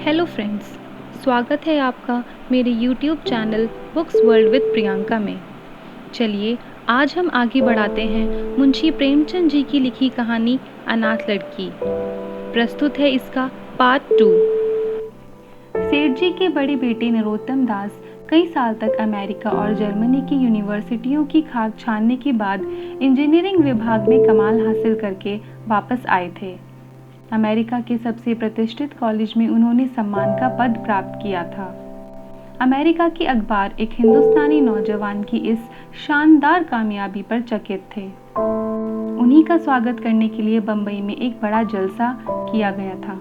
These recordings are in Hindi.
हेलो फ्रेंड्स, स्वागत है आपका मेरे YouTube channel books world with Priyanka में। चलिए आज हम आगे बढ़ाते हैं मुंशी प्रेमचंद जी की लिखी कहानी अनाथ लड़की। प्रस्तुत है इसका पार्ट 2। सेठ जी के बड़े बेटे नरोत्तम दास कई साल तक अमेरिका और जर्मनी की यूनिवर्सिटियों की खाक छानने के बाद इंजीनियरिंग विभाग में कमाल हासिल करके वापस आए थे। अमेरिका के सबसे प्रतिष्ठित कॉलेज में उन्होंने सम्मान का पद प्राप्त किया था। अमेरिका के अखबार एक हिंदुस्तानी नौजवान की इस शानदार कामयाबी पर चकित थे। उन्हीं का स्वागत करने के लिए बंबई में एक बड़ा जलसा किया गया था।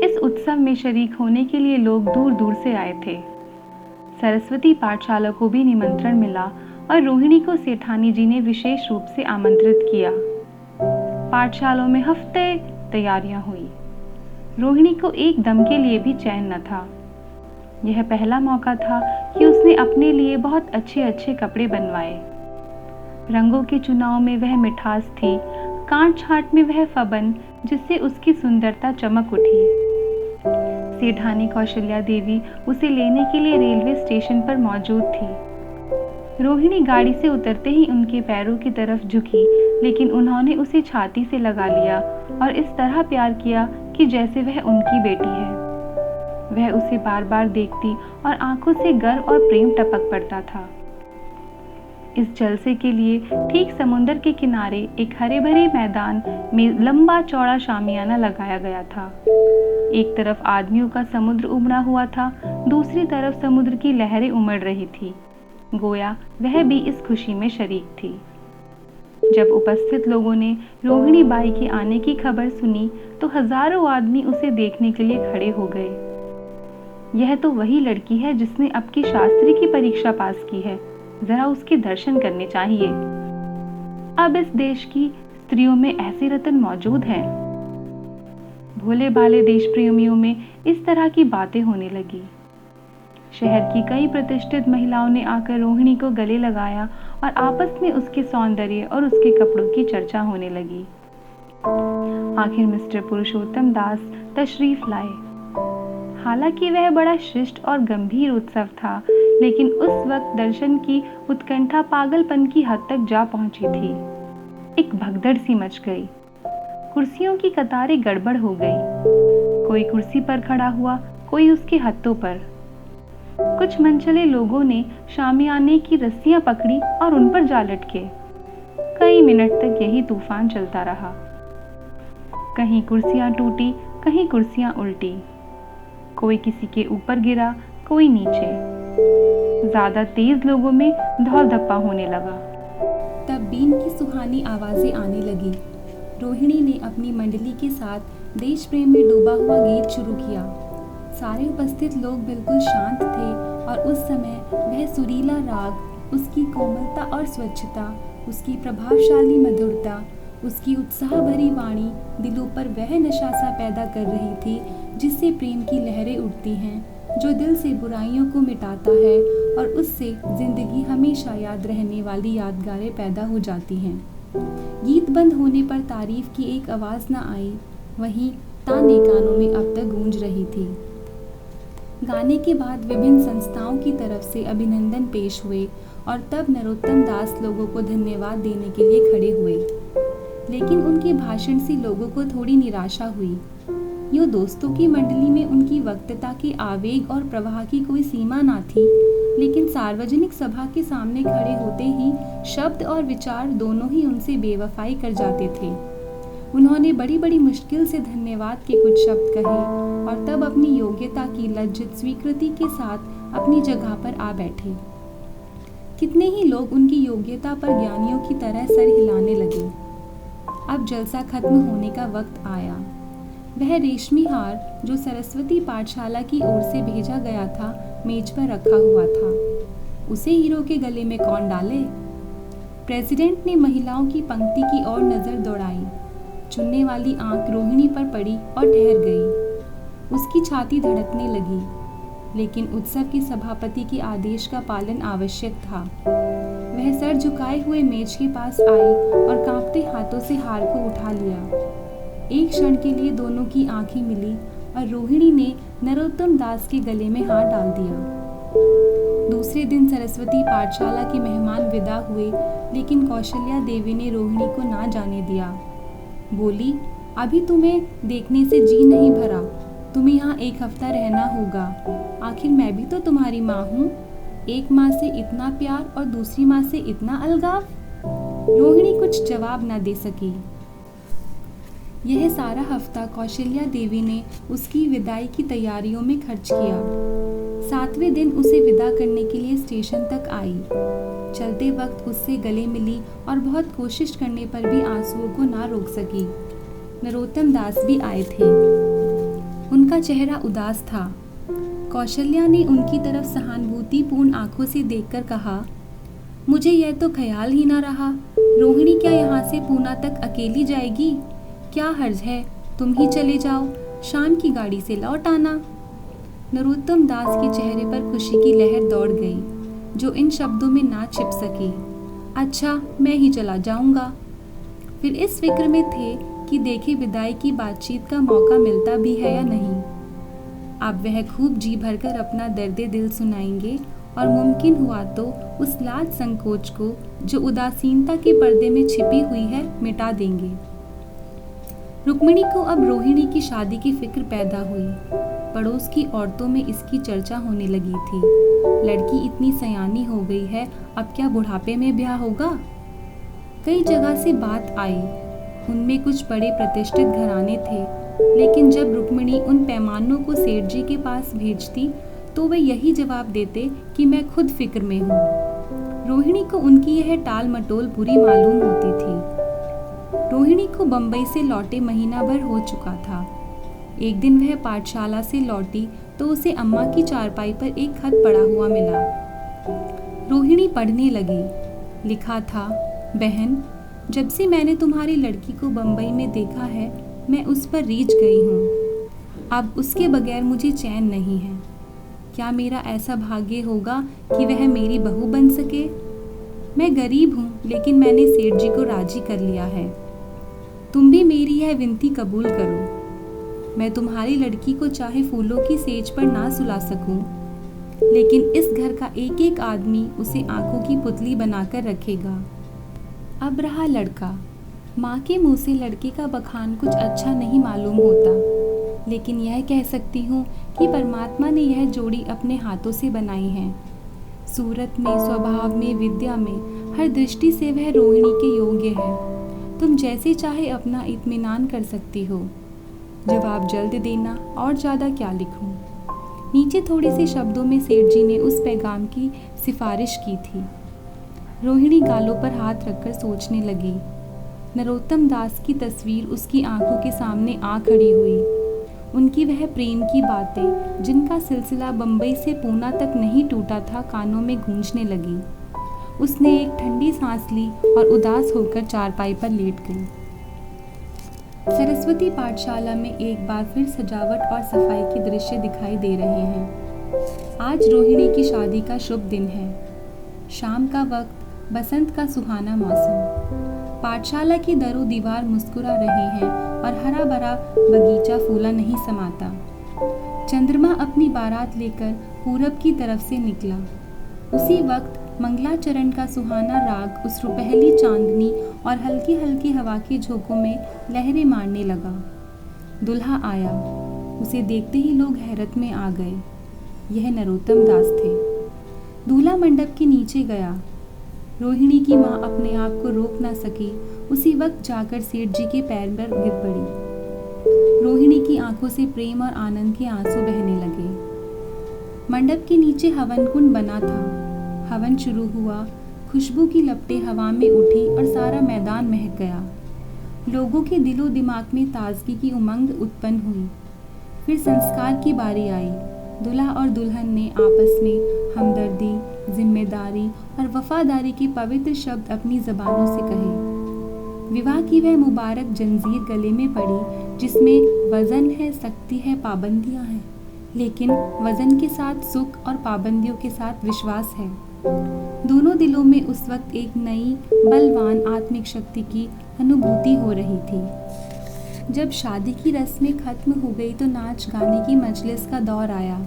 इस उत्सव में शरीक होने के लिए लोग दूर दूर से आए थे। सरस्वती पाठशाला को भी निमंत्रण मिला और रोहिणी को सेठानी जी ने विशेष रूप से आमंत्रित किया। पाठशालों में हफ्ते तैयारियां हुई। रोहिणी को एक दम के लिए भी चैन न था। यह पहला मौका था कि उसने अपने लिए बहुत अच्छे अच्छे कपड़े बनवाए। रंगों के चुनाव में वह मिठास थी, काट छाट में वह फबन जिससे उसकी सुंदरता चमक उठी। सेठानी कौशल्या देवी उसे लेने के लिए रेलवे स्टेशन पर मौजूद थी। रोहिणी गाड़ी से उतरते ही उनके पैरों की तरफ झुकी, लेकिन उन्होंने उसे छाती से लगा लिया और इस तरह प्यार किया कि जैसे वह उनकी बेटी है। वह उसे बार बार देखती और आंखों से गर्व और प्रेम टपक पड़ता था। इस जलसे के लिए ठीक समुद्र के किनारे एक हरे भरे मैदान में लंबा चौड़ा शामियाना लगाया गया था। एक तरफ आदमियों का समुद्र उमड़ा हुआ था, दूसरी तरफ समुद्र की लहरें उमड़ रही थी। गोया वह भी इस खुशी में शरीक थी। जब उपस्थित लोगों ने रोहिणी बाई के आने की खबर सुनी तो हजारों आदमी उसे देखने के लिए खड़े हो गए। यह तो वही लड़की है जिसने अब की शास्त्री की परीक्षा पास की है, जरा उसके दर्शन करने चाहिए। अब इस देश की स्त्रियों में ऐसे रत्न मौजूद हैं। भोले भाले देश प्रेमियों में इस तरह की बातें होने लगी। शहर की कई प्रतिष्ठित महिलाओं ने आकर रोहिणी को गले लगाया और आपस में उसके सौंदर्य और उसके कपड़ों की चर्चा होने लगी। आखिर मिस्टर पुरुषोत्तम दास तशरीफ लाए। हालांकि वह बड़ा शिष्ट और गंभीर उत्सव था, लेकिन उस वक्त दर्शन की उत्कंठा पागलपन की हद तक जा पहुंची थी। एक भगदड़ सी मच गई। कुर्सियों की कतारें गड़बड़ हो गई। कोई कुर्सी पर खड़ा हुआ, कोई उसके हत्थों पर। कुछ मनचले लोगों ने शामियाने की रस्सियां पकड़ी और उन पर जा लटके। कई मिनट तक यही तूफान चलता रहा। कहीं कुर्सियां टूटी, कहीं कुर्सियां उल्टी। कोई किसी के ऊपर गिरा, कोई नीचे। ज्यादा तेज लोगों में धौल धप्पा होने लगा। तब बीन की सुहानी आवाजें आने लगी। रोहिणी ने अपनी मंडली के साथ देश प्रेम में डूबा हुआ गीत शुरू किया। सारे उपस्थित लोग बिल्कुल शांत थे और उस समय वह सुरीला राग, उसकी कोमलता और स्वच्छता, उसकी प्रभावशाली मधुरता, उसकी उत्साह भरी वाणी दिलों पर वह नशा सा पैदा कर रही थी जिससे प्रेम की लहरें उठती हैं, जो दिल से बुराइयों को मिटाता है और उससे जिंदगी हमेशा याद रहने वाली यादगारें पैदा हो जाती हैं। गीत बंद होने पर तारीफ की एक आवाज न आई, वहीं ताने कानों में अब तक गूंज रही थी। गाने के बाद विभिन्न संस्थाओं की तरफ से अभिनंदन पेश हुए और तब नरोत्तम दास लोगों को धन्यवाद देने के लिए खड़े हुए। लेकिन उनके भाषण से लोगों को थोड़ी निराशा हुई। यूं दोस्तों की मंडली में उनकी वक्तृता के आवेग और प्रवाह की कोई सीमा ना थी, लेकिन सार्वजनिक सभा के सामने खड़े होते ही शब्द और विचार दोनों ही उनसे बेवफाई कर जाते थे। उन्होंने बड़ी बड़ी मुश्किल से धन्यवाद के कुछ शब्द कहे और तब अपनी योग्यता की लज्जित स्वीकृति के साथ अपनी जगह पर आ बैठे। कितने ही लोग उनकी योग्यता पर ज्ञानियों की तरह सर हिलाने लगे। अब जलसा खत्म होने का वक्त आया। वह रेशमी हार जो सरस्वती पाठशाला की ओर से भेजा गया था, मेज पर रखा हुआ था। उसे हीरो के गले में कौन डाले? प्रेसिडेंट ने महिलाओं की पंक्ति की ओर नजर दौड़ाई। चुनने वाली आंख रोहिणी पर पड़ी और ठहर गई। उसकी छाती धड़कने लगी, लेकिन उत्सव के सभापति के आदेश का पालन आवश्यक था। वह सर झुकाए हुए मेज के पास आई और कांपते हाथों से हार को उठा लिया। एक क्षण के लिए दोनों की आंखें मिली और रोहिणी ने नरोत्तम दास के गले में हाथ डाल दिया। दूसरे दिन सरस्वती पाठशाला के मेहमान विदा हुए, लेकिन कौशल्या देवी ने रोहिणी को ना जाने दिया। बोली, अभी तुम्हें देखने से जी नहीं भरा, तुम्हें यहाँ एक हफ्ता रहना होगा। आखिर मैं भी तो तुम्हारी माँ हूँ। एक माँ से इतना प्यार और दूसरी माँ से इतना अलगाव। रोहिणी कुछ जवाब न दे सकी। यह सारा हफ्ता कौशल्या देवी ने उसकी विदाई की तैयारियों में खर्च किया। 7वें दिन उसे विदा करने के लिए स्टेशन तक आई। चलते वक्त उससे गले मिली और बहुत कोशिश करने पर भी आंसुओं को ना रोक सकी। नरोत्तम दास भी आए थे। उनका चेहरा उदास था। कौशल्या ने उनकी तरफ सहानुभूतिपूर्ण आंखों से देखकर कहा, मुझे यह तो ख्याल ही ना रहा, रोहिणी क्या यहाँ से पूना तक अकेली जाएगी? क्या हर्ज है, तुम ही चले जाओ, शाम की गाड़ी से लौट आना। नरोत्तम दास के चेहरे पर खुशी की लहर दौड़ गई, जो इन शब्दों में ना छिप सकी। अच्छा, मैं ही चला जाऊंगा। फिर इस फिक्र में थे कि देखे विदाई की बातचीत का मौका मिलता भी है या नहीं। अब वह खूब जी भरकर अपना दर्द दिल सुनाएंगे और मुमकिन हुआ तो उस लाज संकोच को जो उदासीनता के पर्दे में छिपी हुई है मिटा देंगे। रुक्मिणी को अब रोहिणी की शादी की फिक्र पैदा हुई। पड़ोस की औरतों में इसकी चर्चा होने लगी थी। लड़की इतनी सयानी हो गई है, अब क्या बुढ़ापे में ब्याह होगा? कई जगह से बात आई। उनमें कुछ बड़े प्रतिष्ठित घराने थे, लेकिन जब रुक्मिणी उन पैमानों को सेठ जी के पास भेजती तो वे यही जवाब देते कि मैं खुद फिक्र में हूँ। रोहिणी को उनकी यह टाल मटोल बुरी मालूम होती थी। रोहिणी को बंबई से लौटे महीना भर हो चुका था। एक दिन वह पाठशाला से लौटी तो उसे अम्मा की चारपाई पर एक खत पड़ा हुआ मिला। रोहिणी पढ़ने लगी। लिखा था, बहन, जब से मैंने तुम्हारी लड़की को बंबई में देखा है, मैं उस पर रीझ गई हूँ। अब उसके बगैर मुझे चैन नहीं है। क्या मेरा ऐसा भाग्य होगा कि वह मेरी बहू बन सके? मैं गरीब हूँ, लेकिन मैंने सेठ जी को राजी कर लिया है। तुम भी मेरी यह विनती कबूल करो। मैं तुम्हारी लड़की को चाहे फूलों की सेज पर ना सुला सकूं, लेकिन इस घर का एक एक आदमी उसे आंखों की पुतली बनाकर रखेगा। अब रहा लड़का। माँ के मुंह से लड़के का बखान कुछ अच्छा नहीं मालूम होता, लेकिन यह कह सकती हूँ कि परमात्मा ने यह जोड़ी अपने हाथों से बनाई है। सूरत में, स्वभाव में, विद्या में, हर दृष्टि से वह रोहिणी के योग्य है। तुम जैसे चाहे अपना इत्मीनान कर सकती हो। जवाब जल्द देना, और ज़्यादा क्या लिखूं? नीचे थोड़े से शब्दों में सेठ जी ने उस पैगाम की सिफारिश की थी। रोहिणी गालों पर हाथ रखकर सोचने लगी। नरोत्तम दास की तस्वीर उसकी आंखों के सामने आ खड़ी हुई। उनकी वह प्रेम की बातें, जिनका सिलसिला बंबई से पूना तक नहीं टूटा था, कानों में गूंजने लगी। उसने एक ठंडी सांस ली और उदास होकर चारपाई पर लेट गई। सरस्वती पाठशाला में एक बार फिर सजावट और सफाई के दृश्य दिखाई दे रहे हैं। आज रोहिणी की शादी का शुभ दिन है। शाम का वक्त, बसंत का सुहाना मौसम। पाठशाला की दरो दीवार मुस्कुरा रहे हैं और हरा भरा बगीचा फूला नहीं समाता। चंद्रमा अपनी बारात लेकर पूरब की तरफ से निकला। उसी वक्त मंगलाचरण का सुहाना राग उस रुपहली चांदनी और हल्की हल्की हवा के झोंकों में लहरें मारने लगा। दुल्हा आया। उसे देखते ही लोग हैरत में आ गए। यह नरोत्तम दास थे। दूल्हा मंडप के नीचे गया। रोहिणी की माँ अपने आप को रोक ना सकी। उसी वक्त जाकर सेठ जी के पैर पर गिर पड़ी। रोहिणी की आंखों से प्रेम और आनंद के आंसू बहने लगे। मंडप के नीचे हवन कुंड बना था। हवन शुरू हुआ। खुशबू की लपटें हवा में उठी और सारा मैदान महक गया। लोगों के दिलो दिमाग में ताजगी की उमंग उत्पन्न हुई। फिर संस्कार की बारी आई। दूल्हा और दुल्हन ने आपस में हमदर्दी, जिम्मेदारी और वफादारी के पवित्र शब्द अपनी ज़बानों से कहे। विवाह की वह मुबारक जंजीर गले में पड़ी, जिसमें वजन है, सख्ती है, पाबंदियां हैं, लेकिन वजन के साथ सुख और पाबंदियों के साथ विश्वास है। दोनों दिलों में उस वक्त एक नई बलवान आत्मिक शक्ति की अनुभूति हो रही थी। जब शादी की रस्में खत्म हो गई तो नाच गाने की मजलिस का दौर आया।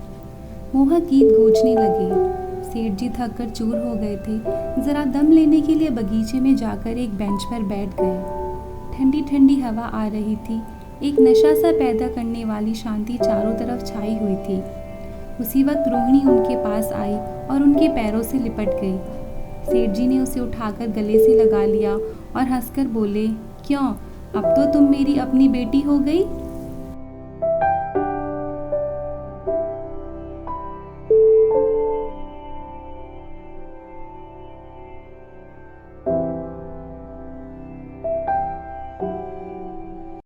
मोहक गीत गूंजने लगे। सेठ जी थक कर चूर हो गए थे। जरा दम लेने के लिए बगीचे में जाकर एक बेंच पर बैठ गए। ठंडी ठंडी हवा आ रही थी। एक नशा सा पैदा करने वाली शांति चारों तरफ छाई हुई थी। उसी वक्त रोहिणी उनके पास आई और उनके पैरों से लिपट गई। सेठ जी ने उसे उठाकर गले से लगा लिया और हंसकर बोले, क्यों, अब तो तुम मेरी अपनी बेटी हो गई।